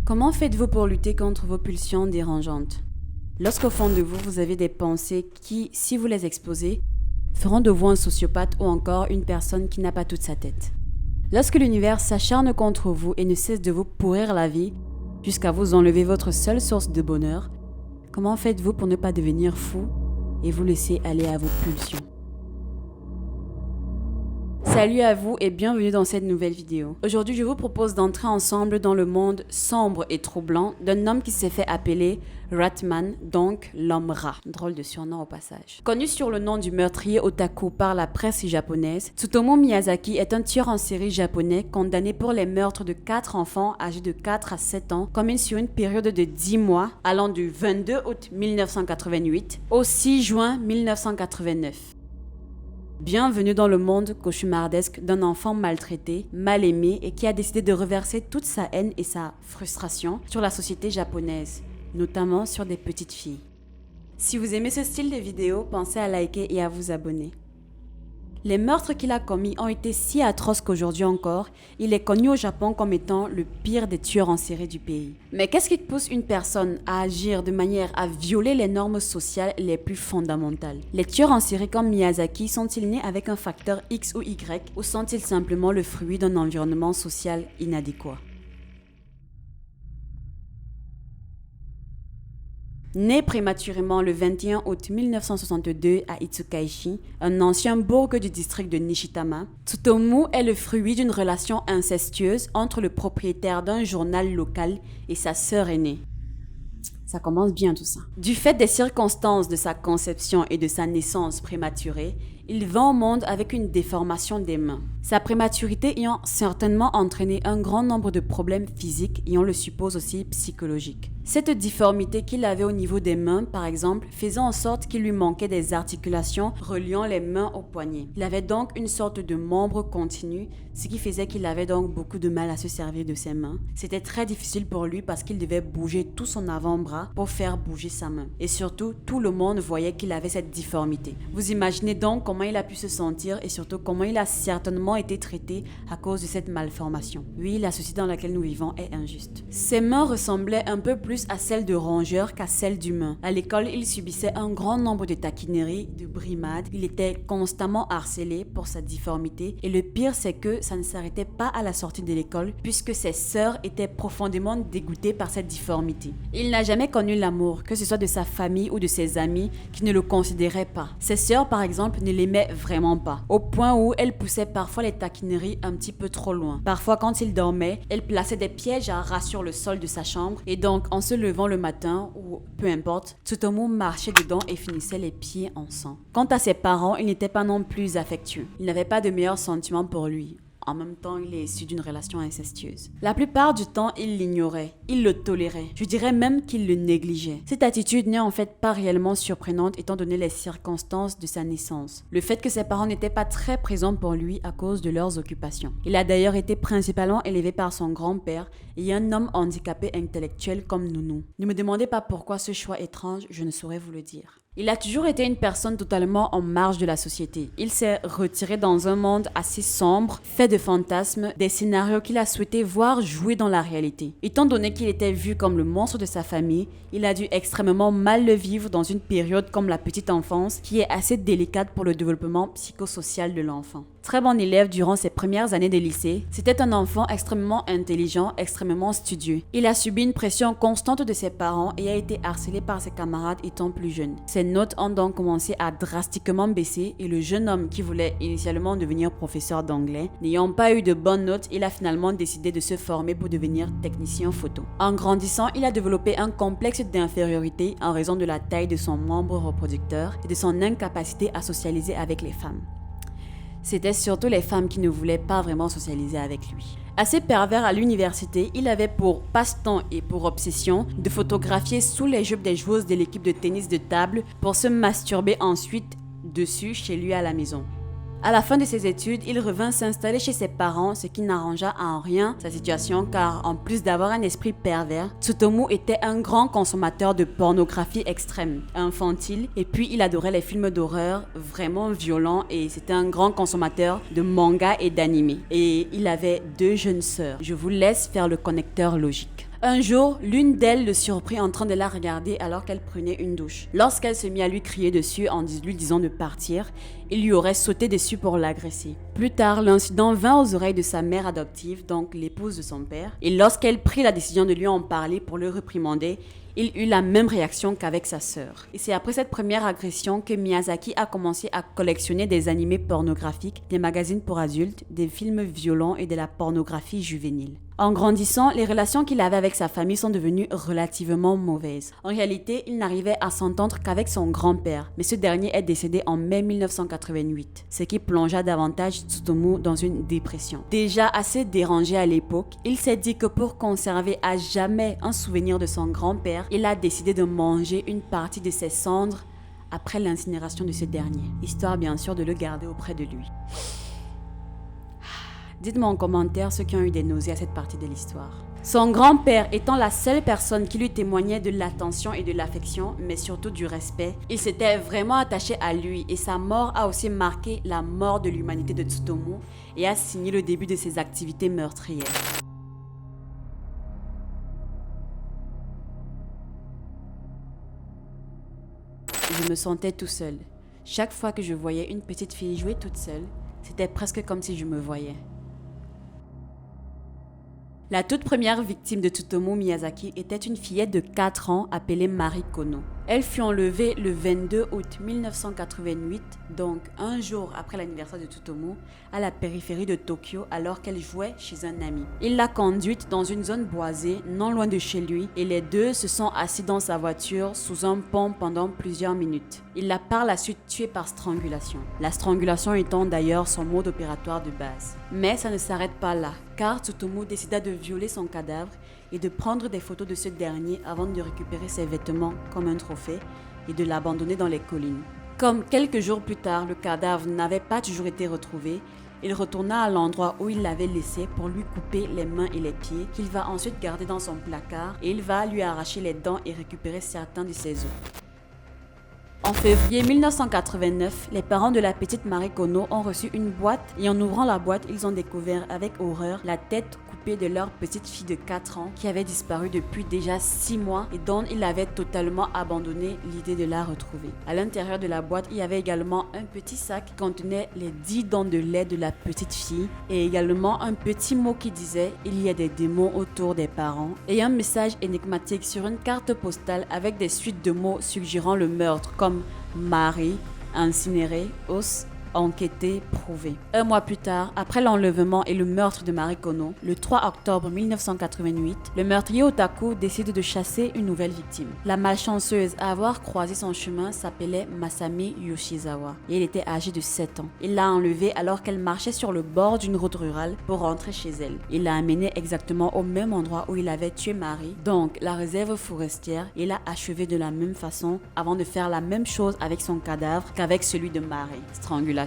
Comment faites-vous pour lutter contre vos pulsions dérangeantes? Lorsqu'au fond de vous, vous avez des pensées qui, si vous les exposez, feront de vous un sociopathe ou encore une personne qui n'a pas toute sa tête. Lorsque l'univers s'acharne contre vous et ne cesse de vous pourrir la vie, jusqu'à vous enlever votre seule source de bonheur, comment faites-vous pour ne pas devenir fou et vous laisser aller à vos pulsions? Salut à vous et bienvenue dans cette nouvelle vidéo. Aujourd'hui, je vous propose d'entrer ensemble dans le monde sombre et troublant d'un homme qui s'est fait appeler Ratman, donc l'homme rat. Drôle de surnom au passage. Connu sur le nom du meurtrier otaku par la presse japonaise, Tsutomu Miyazaki est un tueur en série japonais condamné pour les meurtres de 4 enfants âgés de 4 à 7 ans, commis sur une période de 10 mois allant du 22 août 1988 au 6 juin 1989. Bienvenue dans le monde cauchemardesque d'un enfant maltraité, mal aimé et qui a décidé de reverser toute sa haine et sa frustration sur la société japonaise, notamment sur des petites filles. Si vous aimez ce style de vidéo, pensez à liker et à vous abonner. Les meurtres qu'il a commis ont été si atroces qu'aujourd'hui encore, il est connu au Japon comme étant le pire des tueurs en série du pays. Mais qu'est-ce qui pousse une personne à agir de manière à violer les normes sociales les plus fondamentales? Les tueurs en série comme Miyazaki sont-ils nés avec un facteur X ou Y ou sont-ils simplement le fruit d'un environnement social inadéquat? Né prématurément le 21 août 1962 à Itsukaishi, un ancien bourg du district de Nishitama, Tsutomu est le fruit d'une relation incestueuse entre le propriétaire d'un journal local et sa sœur aînée. Ça commence bien tout ça. Du fait des circonstances de sa conception et de sa naissance prématurée, il vint au monde avec une déformation des mains. Sa prématurité ayant certainement entraîné un grand nombre de problèmes physiques et on le suppose aussi psychologiques. Cette difformité qu'il avait au niveau des mains, par exemple, faisait en sorte qu'il lui manquait des articulations reliant les mains aux poignets. Il avait donc une sorte de membre continu, ce qui faisait qu'il avait donc beaucoup de mal à se servir de ses mains. C'était très difficile pour lui parce qu'il devait bouger tout son avant-bras pour faire bouger sa main. Et surtout, tout le monde voyait qu'il avait cette difformité. Vous imaginez donc comment il a pu se sentir et surtout comment il a certainement été traité à cause de cette malformation. Oui, la société dans laquelle nous vivons est injuste. Ses mains ressemblaient un peu plus à celles de rongeurs qu'à celles d'humains. À l'école, il subissait un grand nombre de taquineries, de brimades. Il était constamment harcelé pour sa difformité et le pire c'est que ça ne s'arrêtait pas à la sortie de l'école puisque ses sœurs étaient profondément dégoûtées par cette difformité. Il n'a jamais connu l'amour, que ce soit de sa famille ou de ses amis qui ne le considéraient pas. Ses sœurs par exemple ne l'aimaient vraiment pas, au point où elles poussaient parfois les taquineries un petit peu trop loin. Parfois quand il dormait, elle plaçait des pièges à rats sur le sol de sa chambre et donc en se levant le matin ou peu importe, Tsutomu marchait dedans et finissait les pieds en sang. Quant à ses parents, ils n'étaient pas non plus affectueux. Ils n'avaient pas de meilleurs sentiments pour lui. En même temps, il est issu d'une relation incestueuse. La plupart du temps, il l'ignorait, il le tolérait. Je dirais même qu'il le négligeait. Cette attitude n'est en fait pas réellement surprenante étant donné les circonstances de sa naissance. Le fait que ses parents n'étaient pas très présents pour lui à cause de leurs occupations. Il a d'ailleurs été principalement élevé par son grand-père et un homme handicapé intellectuel comme Nounou. Ne me demandez pas pourquoi ce choix étrange, je ne saurais vous le dire. Il a toujours été une personne totalement en marge de la société. Il s'est retiré dans un monde assez sombre, fait de fantasmes, des scénarios qu'il a souhaité voir jouer dans la réalité. Étant donné qu'il était vu comme le monstre de sa famille, il a dû extrêmement mal le vivre dans une période comme la petite enfance, qui est assez délicate pour le développement psychosocial de l'enfant. Très bon élève durant ses premières années de lycée, c'était un enfant extrêmement intelligent, extrêmement studieux. Il a subi une pression constante de ses parents et a été harcelé par ses camarades étant plus jeune. Ses notes ont donc commencé à drastiquement baisser et le jeune homme qui voulait initialement devenir professeur d'anglais, n'ayant pas eu de bonnes notes, il a finalement décidé de se former pour devenir technicien photo. En grandissant, il a développé un complexe d'infériorité en raison de la taille de son membre reproducteur et de son incapacité à socialiser avec les femmes. C'était surtout les femmes qui ne voulaient pas vraiment socialiser avec lui. Assez pervers à l'université, il avait pour passe-temps et pour obsession de photographier sous les jupes des joueuses de l'équipe de tennis de table pour se masturber ensuite dessus chez lui à la maison. À la fin de ses études, il revint s'installer chez ses parents, ce qui n'arrangea en rien sa situation car en plus d'avoir un esprit pervers, Tsutomu était un grand consommateur de pornographie extrême, infantile, et puis il adorait les films d'horreur vraiment violents et c'était un grand consommateur de manga et d'anime. Et il avait 2 jeunes sœurs. Je vous laisse faire le connecteur logique. Un jour, l'une d'elles le surprit en train de la regarder alors qu'elle prenait une douche. Lorsqu'elle se mit à lui crier dessus en lui disant de partir, il lui aurait sauté dessus pour l'agresser. Plus tard, l'incident vint aux oreilles de sa mère adoptive, donc l'épouse de son père, et lorsqu'elle prit la décision de lui en parler pour le réprimander, il eut la même réaction qu'avec sa sœur. Et c'est après cette première agression que Miyazaki a commencé à collectionner des animés pornographiques, des magazines pour adultes, des films violents et de la pornographie juvénile. En grandissant, les relations qu'il avait avec sa famille sont devenues relativement mauvaises. En réalité, il n'arrivait à s'entendre qu'avec son grand-père, mais ce dernier est décédé en mai 1988, ce qui plongea davantage Tsutomu dans une dépression. Déjà assez dérangé à l'époque, il s'est dit que pour conserver à jamais un souvenir de son grand-père, il a décidé de manger une partie de ses cendres après l'incinération de ce dernier, histoire bien sûr de le garder auprès de lui. Dites-moi en commentaire ceux qui ont eu des nausées à cette partie de l'histoire. Son grand-père étant la seule personne qui lui témoignait de l'attention et de l'affection, mais surtout du respect, il s'était vraiment attaché à lui et sa mort a aussi marqué la mort de l'humanité de Tsutomu et a signé le début de ses activités meurtrières. Je me sentais tout seul. Chaque fois que je voyais une petite fille jouer toute seule, c'était presque comme si je me voyais. La toute première victime de Tsutomu Miyazaki était une fillette de 4 ans appelée Mari Kono. Elle fut enlevée le 22 août 1988, donc un jour après l'anniversaire de Tsutomu, à la périphérie de Tokyo alors qu'elle jouait chez un ami. Il l'a conduite dans une zone boisée, non loin de chez lui, et les deux se sont assis dans sa voiture sous un pont pendant plusieurs minutes. Il l'a par la suite tuée par strangulation. La strangulation étant d'ailleurs son mode opératoire de base. Mais ça ne s'arrête pas là, car Tsutomu décida de violer son cadavre et de prendre des photos de ce dernier avant de récupérer ses vêtements comme un trophée et de l'abandonner dans les collines. Comme quelques jours plus tard, le cadavre n'avait pas toujours été retrouvé, il retourna à l'endroit où il l'avait laissé pour lui couper les mains et les pieds, qu'il va ensuite garder dans son placard et il va lui arracher les dents et récupérer certains de ses os. En février 1989, les parents de la petite Mari Kono ont reçu une boîte et en ouvrant la boîte, ils ont découvert avec horreur la tête coupée de leur petite fille de 4 ans qui avait disparu depuis déjà 6 mois et dont ils avaient totalement abandonné l'idée de la retrouver. À l'intérieur de la boîte, il y avait également un petit sac qui contenait les 10 dents de lait de la petite fille et également un petit mot qui disait « Il y a des démons autour des parents » et un message énigmatique sur une carte postale avec des suites de mots suggérant le meurtre comme Marie, incinéré, os, enquêté, prouvé. Un mois plus tard, après l'enlèvement et le meurtre de Mari Kono, le 3 octobre 1988, le meurtrier otaku décide de chasser une nouvelle victime. La malchanceuse à avoir croisé son chemin s'appelait Masami Yoshizawa et elle était âgée de 7 ans. Il l'a enlevée alors qu'elle marchait sur le bord d'une route rurale pour rentrer chez elle. Il l'a amenée exactement au même endroit où il avait tué Marie, donc la réserve forestière, et l'a achevée de la même façon avant de faire la même chose avec son cadavre qu'avec celui de Marie. Strangulation,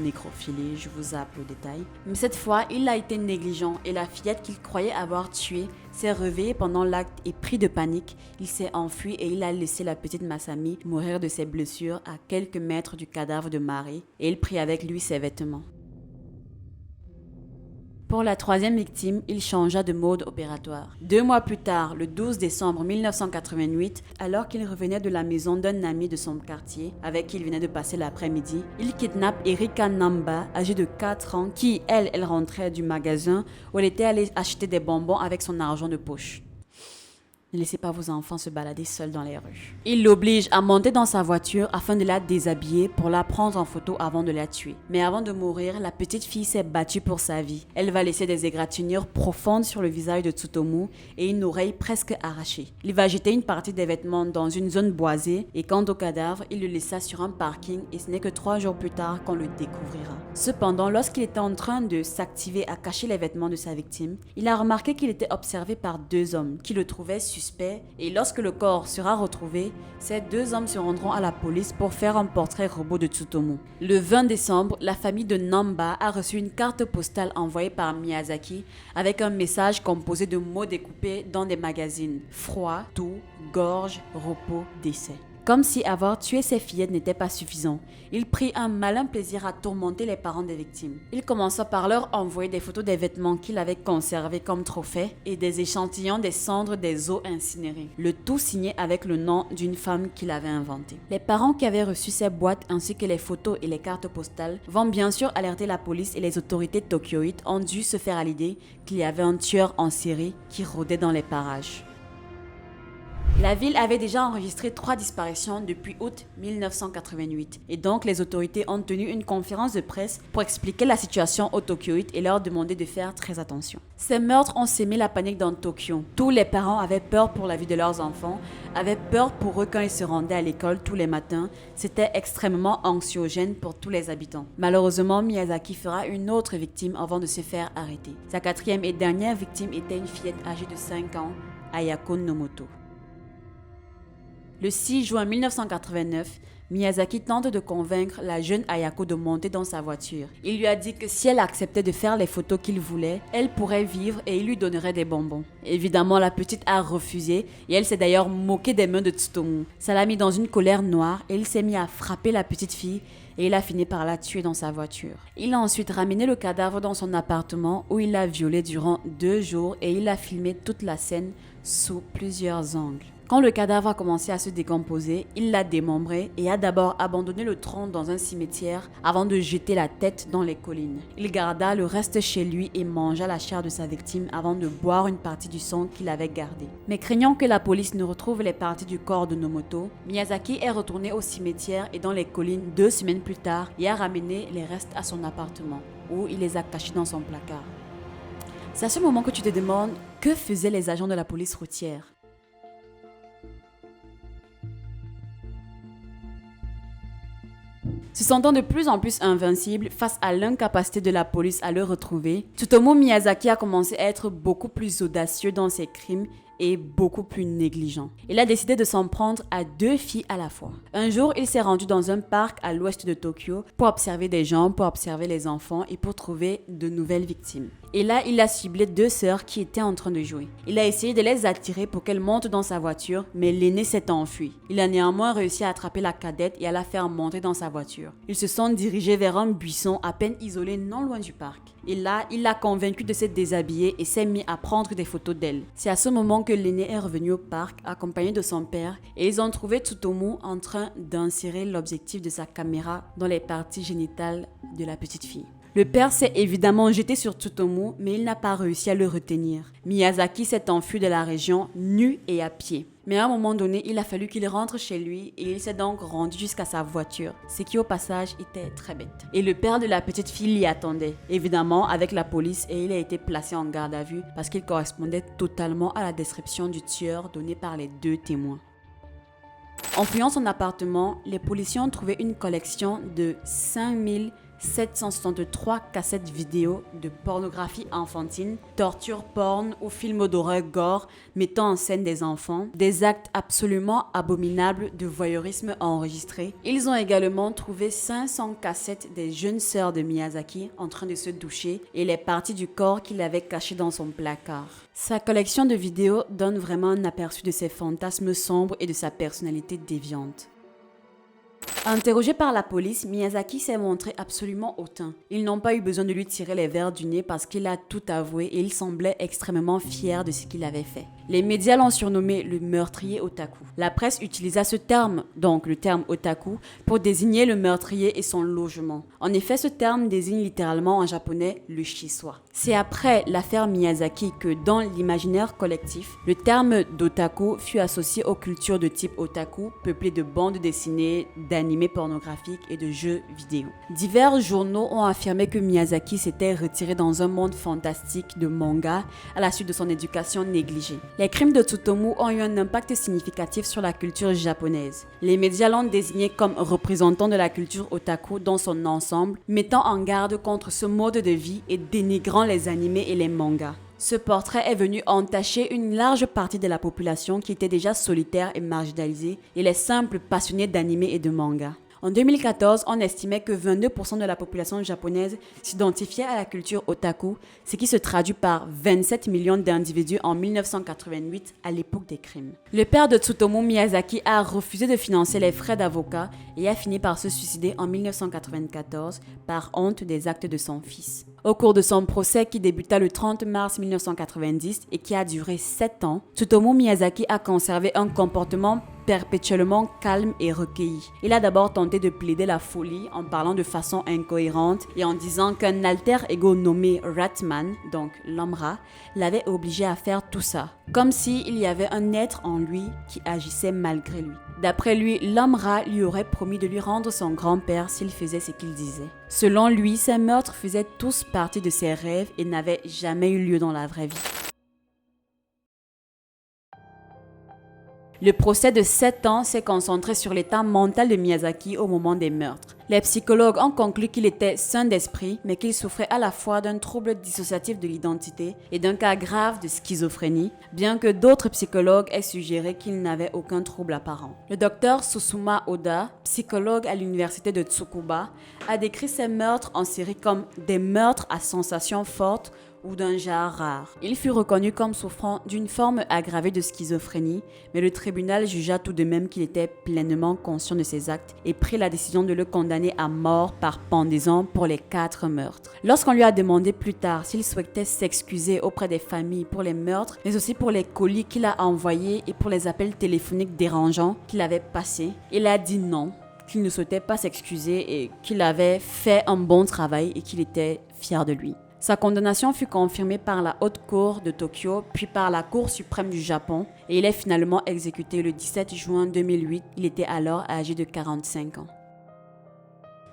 nécrophilie, je vous zappe le détail. Mais cette fois, il a été négligent et la fillette qu'il croyait avoir tuée s'est réveillée pendant l'acte et pris de panique, il s'est enfui et il a laissé la petite Masami mourir de ses blessures à quelques mètres du cadavre de Marie et il prit avec lui ses vêtements. Pour la troisième victime, il changea de mode opératoire. 2 mois plus tard, le 12 décembre 1988, alors qu'il revenait de la maison d'un ami de son quartier, avec qui il venait de passer l'après-midi, il kidnappe Erika Namba, âgée de 4 ans, qui, elle rentrait du magasin où elle était allée acheter des bonbons avec son argent de poche. Ne laissez pas vos enfants se balader seuls dans les rues. Il l'oblige à monter dans sa voiture afin de la déshabiller pour la prendre en photo avant de la tuer. Mais avant de mourir, la petite fille s'est battue pour sa vie. Elle va laisser des égratignures profondes sur le visage de Tsutomu et une oreille presque arrachée. Il va jeter une partie des vêtements dans une zone boisée et quant au cadavre, il le laissa sur un parking et ce n'est que 3 jours plus tard qu'on le découvrira. Cependant, lorsqu'il était en train de s'activer à cacher les vêtements de sa victime, il a remarqué qu'il était observé par 2 hommes qui le trouvaient suspect et lorsque le corps sera retrouvé, ces 2 hommes se rendront à la police pour faire un portrait robot de Tsutomu. Le 20 décembre, la famille de Namba a reçu une carte postale envoyée par Miyazaki avec un message composé de mots découpés dans des magazines: froid, doux, gorge, repos, décès. Comme si avoir tué ses fillettes n'était pas suffisant, il prit un malin plaisir à tourmenter les parents des victimes. Il commença par leur envoyer des photos des vêtements qu'il avait conservés comme trophées et des échantillons des cendres des os incinérés, le tout signé avec le nom d'une femme qu'il avait inventée. Les parents qui avaient reçu ces boîtes ainsi que les photos et les cartes postales vont bien sûr alerter la police et les autorités tokyoïtes ont dû se faire à l'idée qu'il y avait un tueur en série qui rôdait dans les parages. La ville avait déjà enregistré 3 disparitions depuis août 1988 et donc les autorités ont tenu une conférence de presse pour expliquer la situation aux Tokyoïtes et leur demander de faire très attention. Ces meurtres ont sémé la panique dans Tokyo. Tous les parents avaient peur pour la vie de leurs enfants, avaient peur pour eux quand ils se rendaient à l'école tous les matins. C'était extrêmement anxiogène pour tous les habitants. Malheureusement, Miyazaki fera une autre victime avant de se faire arrêter. Sa 4e et dernière victime était une fillette âgée de 5 ans, Ayako Nomoto. Le 6 juin 1989, Miyazaki tente de convaincre la jeune Ayako de monter dans sa voiture. Il lui a dit que si elle acceptait de faire les photos qu'il voulait, elle pourrait vivre et il lui donnerait des bonbons. Évidemment, la petite a refusé et elle s'est d'ailleurs moquée des mains de Tsutomu. Ça l'a mis dans une colère noire et il s'est mis à frapper la petite fille et il a fini par la tuer dans sa voiture. Il a ensuite ramené le cadavre dans son appartement où il l'a violée durant 2 jours et il a filmé toute la scène sous plusieurs angles. Quand le cadavre a commencé à se décomposer, il l'a démembré et a d'abord abandonné le tronc dans un cimetière avant de jeter la tête dans les collines. Il garda le reste chez lui et mangea la chair de sa victime avant de boire une partie du sang qu'il avait gardé. Mais craignant que la police ne retrouve les parties du corps de Nomoto, Miyazaki est retourné au cimetière et dans les collines 2 semaines plus tard et a ramené les restes à son appartement, où il les a cachés dans son placard. C'est à ce moment que tu te demandes que faisaient les agents de la police routière. Se sentant de plus en plus invincible face à l'incapacité de la police à le retrouver, Tsutomu Miyazaki a commencé à être beaucoup plus audacieux dans ses crimes et beaucoup plus négligent. Il a décidé de s'en prendre à 2 filles à la fois. Un jour, il s'est rendu dans un parc à l'ouest de Tokyo pour observer des gens, pour observer les enfants et pour trouver de nouvelles victimes. Et là, il a ciblé 2 sœurs qui étaient en train de jouer. Il a essayé de les attirer pour qu'elles montent dans sa voiture, mais l'aînée s'est enfuie. Il a néanmoins réussi à attraper la cadette et à la faire monter dans sa voiture. Ils se sont dirigés vers un buisson à peine isolé non loin du parc. Et là, il l'a convaincue de se déshabiller et s'est mis à prendre des photos d'elle. C'est à ce moment que l'aîné est revenu au parc accompagné de son père et ils ont trouvé Tsutomu en train d'insérer l'objectif de sa caméra dans les parties génitales de la petite fille. Le père s'est évidemment jeté sur Tsutomu, mais il n'a pas réussi à le retenir. Miyazaki s'est enfui de la région, nu et à pied. Mais à un moment donné, il a fallu qu'il rentre chez lui et il s'est donc rendu jusqu'à sa voiture, ce qui au passage était très bête. Et le père de la petite fille l'y attendait, évidemment avec la police, et il a été placé en garde à vue parce qu'il correspondait totalement à la description du tueur donnée par les 2 témoins. En fouillant son appartement, les policiers ont trouvé une collection de 5763 cassettes vidéo de pornographie enfantine, torture porn ou films d'horreur gore mettant en scène des enfants, des actes absolument abominables de voyeurisme enregistrés. Ils ont également trouvé 500 cassettes des jeunes sœurs de Miyazaki en train de se doucher et les parties du corps qu'il avait cachées dans son placard. Sa collection de vidéos donne vraiment un aperçu de ses fantasmes sombres et de sa personnalité déviante. Interrogé par la police, Miyazaki s'est montré absolument hautain. Ils n'ont pas eu besoin de lui tirer les verres du nez parce qu'il a tout avoué et il semblait extrêmement fier de ce qu'il avait fait. Les médias l'ont surnommé le meurtrier otaku. La presse utilisa ce terme, donc le terme otaku, pour désigner le meurtrier et son logement. En effet, ce terme désigne littéralement en japonais le shiswa. C'est après l'affaire Miyazaki que dans l'imaginaire collectif, le terme d'otaku fut associé aux cultures de type otaku, peuplées de bandes dessinées, d'animés pornographiques et de jeux vidéo. Divers journaux ont affirmé que Miyazaki s'était retiré dans un monde fantastique de manga à la suite de son éducation négligée. Les crimes de Tsutomu ont eu un impact significatif sur la culture japonaise. Les médias l'ont désigné comme représentant de la culture otaku dans son ensemble, mettant en garde contre ce mode de vie et dénigrant les animés et les mangas. Ce portrait est venu entacher une large partie de la population qui était déjà solitaire et marginalisée et les simples passionnés d'animés et de mangas. En 2014, on estimait que 22% de la population japonaise s'identifiait à la culture otaku, ce qui se traduit par 27 millions d'individus en 1988 à l'époque des crimes. Le père de Tsutomu Miyazaki a refusé de financer les frais d'avocat et a fini par se suicider en 1994 par honte des actes de son fils. Au cours de son procès qui débuta le 30 mars 1990 et qui a duré 7 ans, Tsutomu Miyazaki a conservé un comportement perpétuellement calme et recueilli. Il a d'abord tenté de plaider la folie en parlant de façon incohérente et en disant qu'un alter ego nommé Ratman, donc l'homme-rat, l'avait obligé à faire tout ça, comme s'il y avait un être en lui qui agissait malgré lui. D'après lui, l'homme-rat lui aurait promis de lui rendre son grand-père s'il faisait ce qu'il disait. Selon lui, ces meurtres faisaient tous partie de ses rêves et n'avaient jamais eu lieu dans la vraie vie. Le procès de 7 ans s'est concentré sur l'état mental de Miyazaki au moment des meurtres. Les psychologues ont conclu qu'il était sain d'esprit, mais qu'il souffrait à la fois d'un trouble dissociatif de l'identité et d'un cas grave de schizophrénie, bien que d'autres psychologues aient suggéré qu'il n'avait aucun trouble apparent. Le docteur Susuma Oda, psychologue à l'université de Tsukuba, a décrit ces meurtres en série comme des meurtres à sensations fortes ou d'un genre rare. Il fut reconnu comme souffrant d'une forme aggravée de schizophrénie, mais le tribunal jugea tout de même qu'il était pleinement conscient de ses actes et prit la décision de le condamner à mort par pendaison pour les 4 meurtres. Lorsqu'on lui a demandé plus tard s'il souhaitait s'excuser auprès des familles pour les meurtres, mais aussi pour les colis qu'il a envoyés et pour les appels téléphoniques dérangeants qu'il avait passés, il a dit non, qu'il ne souhaitait pas s'excuser et qu'il avait fait un bon travail et qu'il était fier de lui. Sa condamnation fut confirmée par la Haute Cour de Tokyo, puis par la Cour suprême du Japon, et il est finalement exécuté le 17 juin 2008. Il était alors âgé de 45 ans.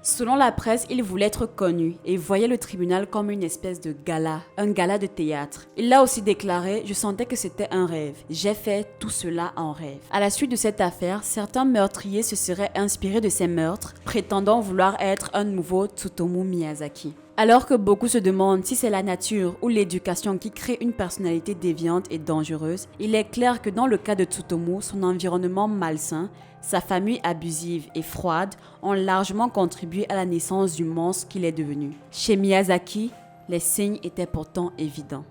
Selon la presse, il voulait être connu et voyait le tribunal comme une espèce de gala, un gala de théâtre. Il l'a aussi déclaré: « Je sentais que c'était un rêve. J'ai fait tout cela en rêve. » À la suite de cette affaire, certains meurtriers se seraient inspirés de ces meurtres, prétendant vouloir être un nouveau Tsutomu Miyazaki. Alors que beaucoup se demandent si c'est la nature ou l'éducation qui crée une personnalité déviante et dangereuse, il est clair que dans le cas de Tsutomu, son environnement malsain, sa famille abusive et froide ont largement contribué à la naissance du monstre qu'il est devenu. Chez Miyazaki, les signes étaient pourtant évidents.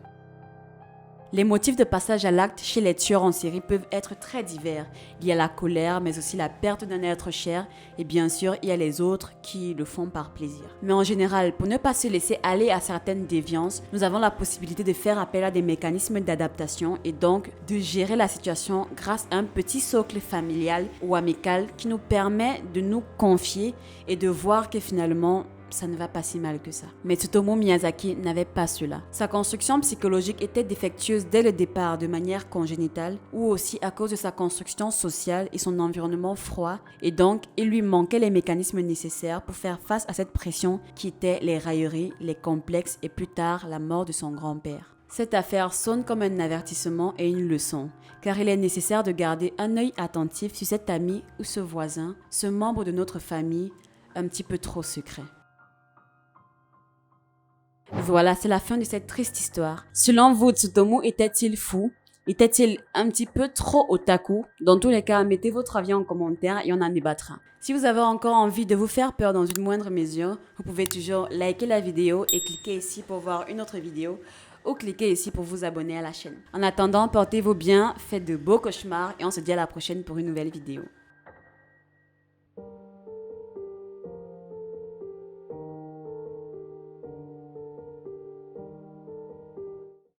Les motifs de passage à l'acte chez les tueurs en série peuvent être très divers. Il y a la colère, mais aussi la perte d'un être cher, et bien sûr, il y a les autres qui le font par plaisir. Mais en général, pour ne pas se laisser aller à certaines déviances, nous avons la possibilité de faire appel à des mécanismes d'adaptation et donc de gérer la situation grâce à un petit socle familial ou amical qui nous permet de nous confier et de voir que finalement, ça ne va pas si mal que ça. Mais Tsutomu Miyazaki n'avait pas cela. Sa construction psychologique était défectueuse dès le départ de manière congénitale ou aussi à cause de sa construction sociale et son environnement froid, et donc il lui manquait les mécanismes nécessaires pour faire face à cette pression qui étaient les railleries, les complexes et plus tard la mort de son grand-père. Cette affaire sonne comme un avertissement et une leçon, car il est nécessaire de garder un œil attentif sur cet ami ou ce voisin, ce membre de notre famille, un petit peu trop secret. Voilà, c'est la fin de cette triste histoire. Selon vous, Tsutomu était-il fou? Était-il un petit peu trop otaku? Dans tous les cas, mettez votre avis en commentaire et on en débattra. Si vous avez encore envie de vous faire peur dans une moindre mesure, vous pouvez toujours liker la vidéo et cliquer ici pour voir une autre vidéo ou cliquez ici pour vous abonner à la chaîne. En attendant, portez-vous bien, faites de beaux cauchemars et on se dit à la prochaine pour une nouvelle vidéo.